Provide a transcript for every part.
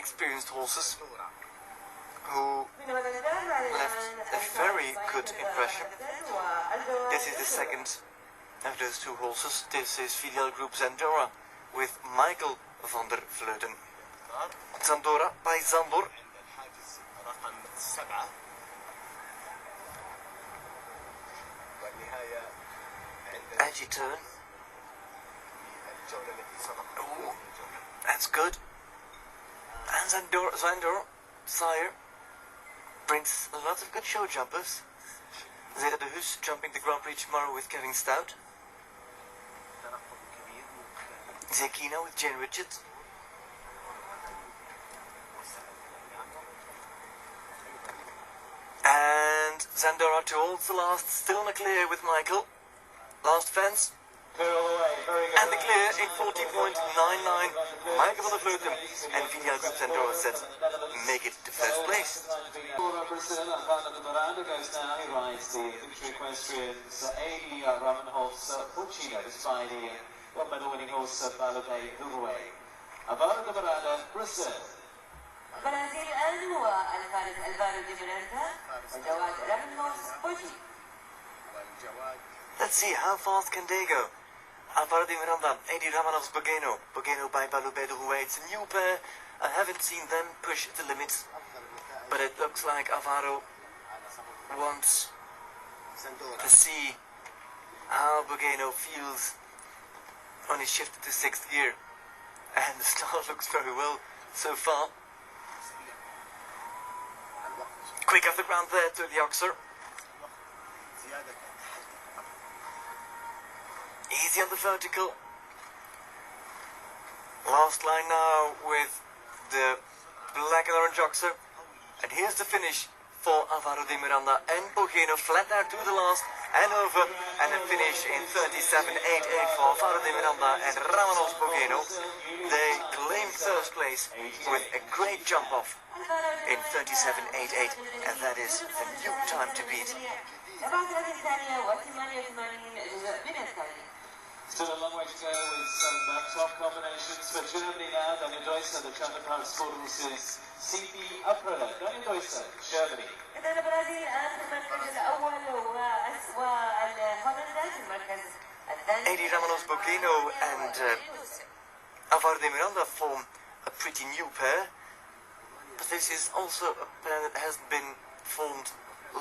experienced horses who left a very good impression. This is the second of those two horses. This is filial group Zandorra with Maikel van der Vleuten. Zandorra by Zandor. Edgy turn. Ooh, that's good. And Zandor, sire, brings a lot of good show jumpers. Zeta de Hus jumping the Grand Prix tomorrow with Kevin Stout. Zekina with Jane Richards. And Zandorra to hold the last, still in the clear with Maikel. Last fence. And the clear in 40.99. Maikel van der Vleuten and filial group Zandorra said make it to first place. Miranda goes now. He rides the victory equestrians Rahmannshof Bogeno by the gold medal winning horse Kaloe. Alvaro de Miranda, Brazil. برازيل الآن هو الفارس ألفارو دي ميراندا وجواد رامنهوف بوجي. Let's see, how fast can they go? Alvaro de Miranda, Edi Rahmannshof Bogeno. Bogeno by Kaloe. It's a new pair. I haven't seen them push the limits, but it looks like Alvaro wants to see how Bogeno feels on his shift to 6th gear. And the start looks very well so far. Quick off the ground there to the Oxer. Easy on the vertical. Last line now with the black and orange Oxer. And here's the finish for Alvaro de Miranda and Bogeno, flat out to the last and over, and a finish in 37.88 for Alvaro de Miranda and Rahmannshof Bogeno. They claim first place with a great jump off in 37.88, and that is a new time to beat. Still a long way to go with some top combinations for Germany now. Deusser, the champion power sport horses, C.T. Aprilla. Deusser, Germany. إذا البرازيل الآن في المركز الأول وهولندا في المركز الثاني. Edi Rahmannshof Bogeno and Alvaro de Miranda form a pretty new pair, but this is also a pair that hasn't been formed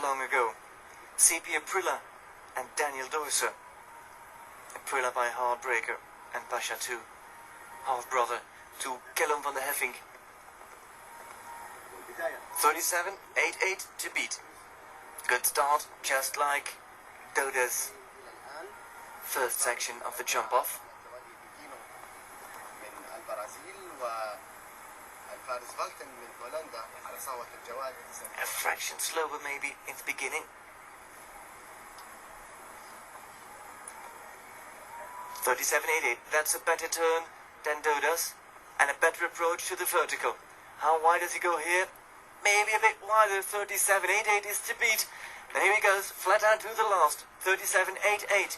long ago. C.P. Aprilla and Daniel Deusser. Aprilla by Heartbreaker and Pasha too, half brother to Kaloe van der Heffing. 37.88 to beat. Good start, just like Doda's first section of the jump off. A fraction slower maybe in the beginning. 37.88, that's a better turn than Doda's, and a better approach to the vertical. How wide does he go here? Maybe a bit wider. 37.88 is to beat. And here he goes, flat out to the last. 37.88.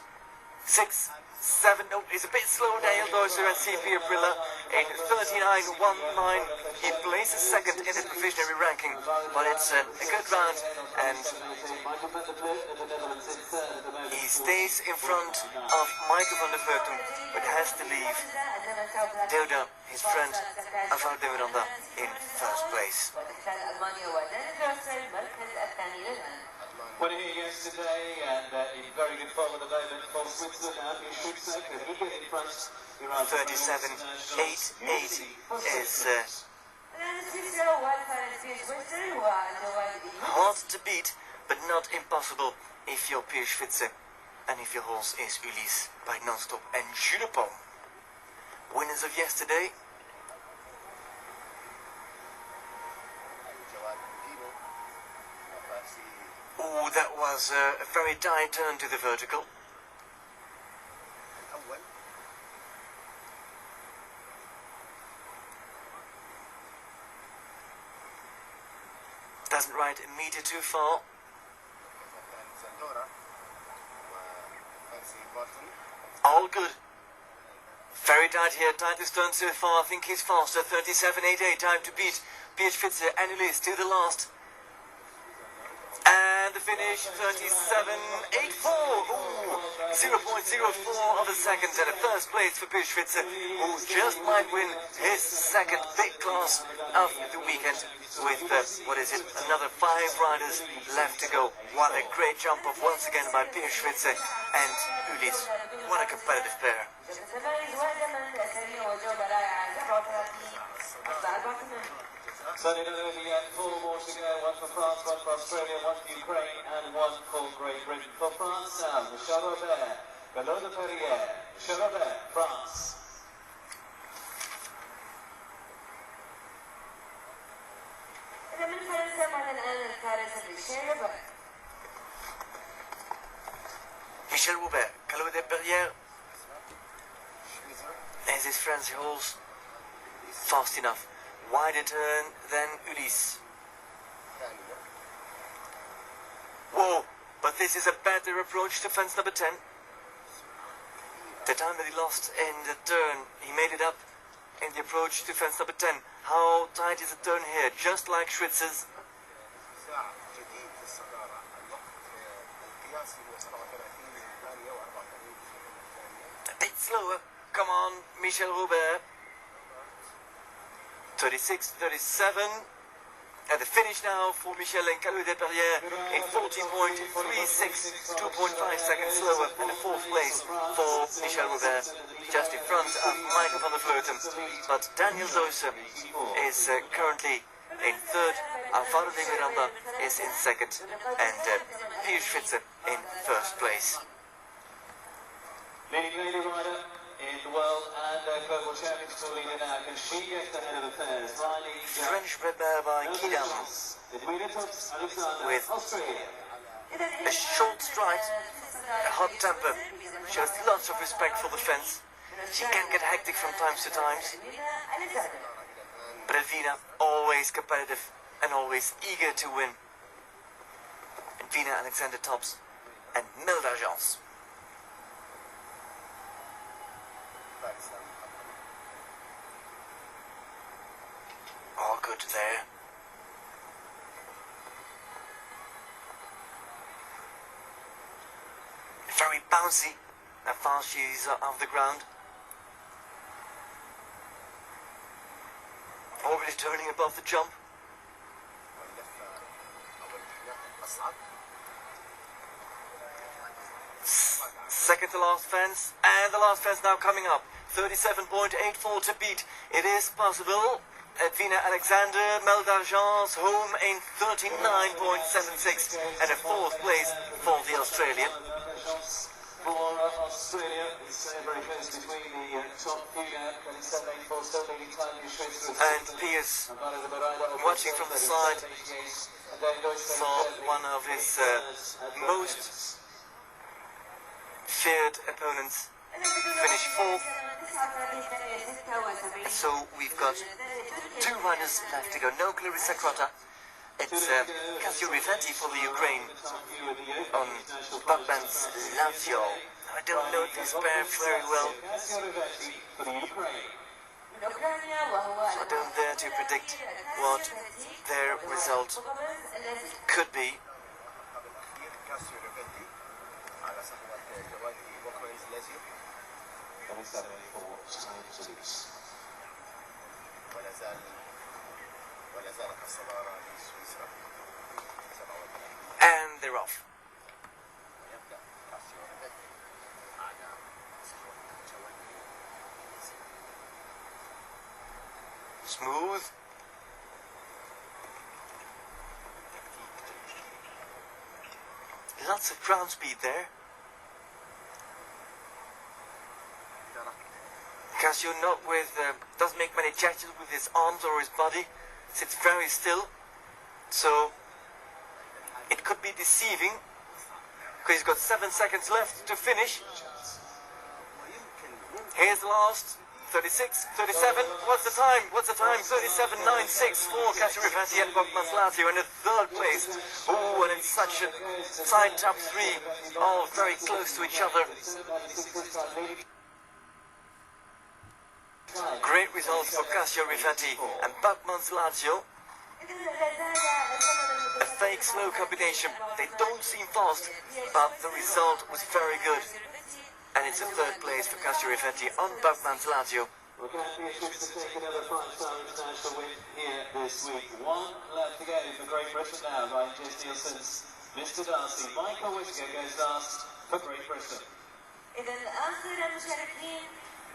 6, 7, oh, he's a bit slow, Daniel Deusser and C.P. Aprilla in 39.19. He places second in the provisionary ranking, but it's a good round, and he stays in front of Maikel van der Vleuten, but has to leave Doda, his friend, Alvaro de Miranda, in first place. When here yesterday and in very good form at the moment for Switzerland now, Schwizer, a little bit in front. 37.88 is hard to beat, but not impossible if you're Pius Schwizer and if your horse is Ulysse by Non-Stop and Jules Pomme. Winners of yesterday. Oh, that was a very tight turn to the vertical. Doesn't ride a meter too far. All good Very tight here, tightest turn so far. I think he's faster. 37.88, time to beat Schwizer and Ulysse to the last. And the finish, 37.84. Ooh, 0.04 of a second. And a first place for Schwizer, who just might win his second big class of the weekend with, another 5 riders left to go. What a great jump off once again by Schwizer and Ulysse. What a competitive pair. So in the end, 4 more to go, 1 for France, 1 for Australia, 1 for Ukraine, and 1 for Great Britain. For France now, Michel, Kaloe, Perrieres, Michel, France. Michel Robert, Kaloe de Perrieres, as his French horse, fast enough. Wider turn than Ulysse. Whoa, but this is a better approach to fence number 10. The time that he lost in the turn, he made it up in the approach to fence number 10. How tight is the turn here? Just like Schwitzer's. A bit slower. Come on, Michel Robert. 36.37. And the finish now for Michel and Kaloe de Perrieres in 14.36, 2.5 seconds slower, and the 4th place for Michel Robert, just in front of Maikel van der Vleuten. But Daniel Deusser is currently in 3rd, Alvaro de Miranda is in 2nd, and Pius Schwizer in 1st place. Leading lady rider in the world and global champions tour leader now. Can she get the head of affairs? French bred mare by Kidam with a short stride, a hot temper, shows lots of respect for the fence. She can get hectic from time to time. But Edwina, always competitive and always eager to win. Edwina Alexander tops and Mille d'Argent. All good there. Very bouncy, how fast she's off the ground. Already turning above the jump. Second to last fence, and the last fence now coming up. 37.84 to beat. It is possible. Edwina Alexander, Mille d'Argent home in 39.76, and a 4th place for the Australian. For Australia, it's very close between the top few now. 27.84 still leading time. And Pius, watching from the side, saw one of his most feared opponents finish 4th. So we've got 2 riders left to go. No Clarissa Crotta. It's Cassio Rivetti for the Ukraine on Böckmanns Lazio. I don't know this pair very well, so I don't dare to predict what their result could be. And they're off. Smooth. Lots of ground speed there. Cassio not with, doesn't make many gestures with his arms or his body, sits very still, so it could be deceiving, because he's got 7 seconds left to finish. Here's the last, 36, 37, what's the time? 37.96 for Cassio Rivetti and Bogeno's Lazio in the 3rd place. Oh, and it's such a tight top 3, all very close to each other. Great results for Cassio, Rivetti and Böckmanns Lazio. A fake slow combination. They don't seem fast, but the result was very good. And it's a third place for Cassio Rivetti on Böckmanns Lazio. Well, Cassio should take another 5-star international win here this week. One left to go for Great Britain now by Nielsen's Mr. Darcy. Michael Whitaker goes last for Great Britain. إذا آخر المشاركين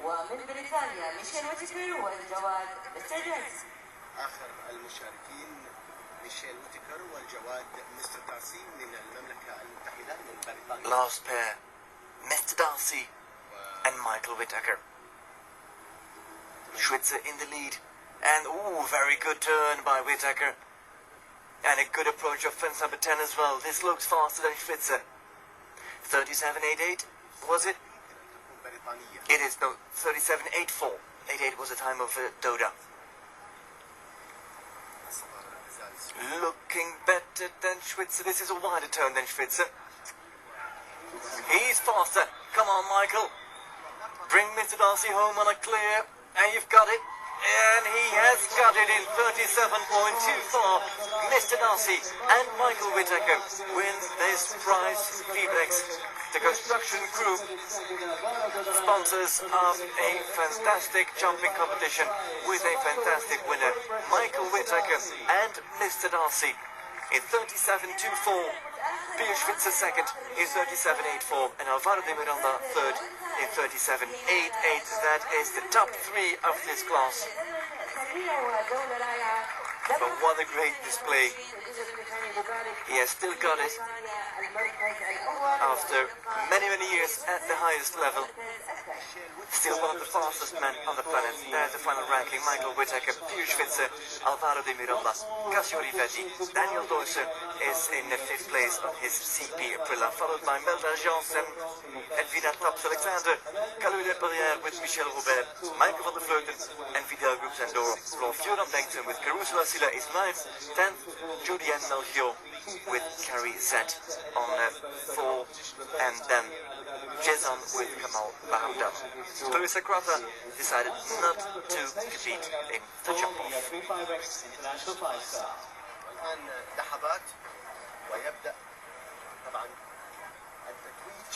ومن بريطانيا ميشيل ويتكر والجواد مستر دارسي. آخر المشاركين ميشيل ويتكر والجواد مستر دارسي من المملكة المتحدة من بريطانيا. Last pair, Mr. Darcy and Michael Whitaker. Schwizer in the lead. And very good turn by Whitaker. And a good approach of fence number 10 as well. This looks faster than Schwizer. 37.88, was it? It is, no, 37.84. 88 was the time of Doda. Looking better than Schwizer. This is a wider turn than Schwizer. He's faster. Come on, Michael. Bring Mr. Darcy home on a clear. And you've got it. And he has got it in 37.24. Mr. Darcy and Michael Whitaker win this prize. Fibrex, the construction group, sponsors of a fantastic jumping competition with a fantastic winner, Michael Whitaker and Mr. Darcy in 37.24. Pius Schwizer second in 37.84 and Alvaro de Miranda third in 37.88. That is the top three of this class. But what a great display. He has still got it after many years at the highest level. Still one of the fastest men on the planet. There's the final ranking. Michael Whitaker, Pius Schwizer, Alvaro de Miranda, Cassio Rivetti. Daniel Deusser is in the 5th place on his CP Aprilla, followed by Melda Janssen, Edwina Alexander, Kaloe Perrieres with Michel Maikel van de Vleuten, and Vidal Group Zandorra. Florent Bengtsen with Caruso Asila is 9th, 10th, Julianne Melchior with Carrie Z on 4, and then Jason with Kamal Bahamdad. Clarissa Crata decided not to compete in the jump-off. الآن لحظات ويبدأ طبعا التتويج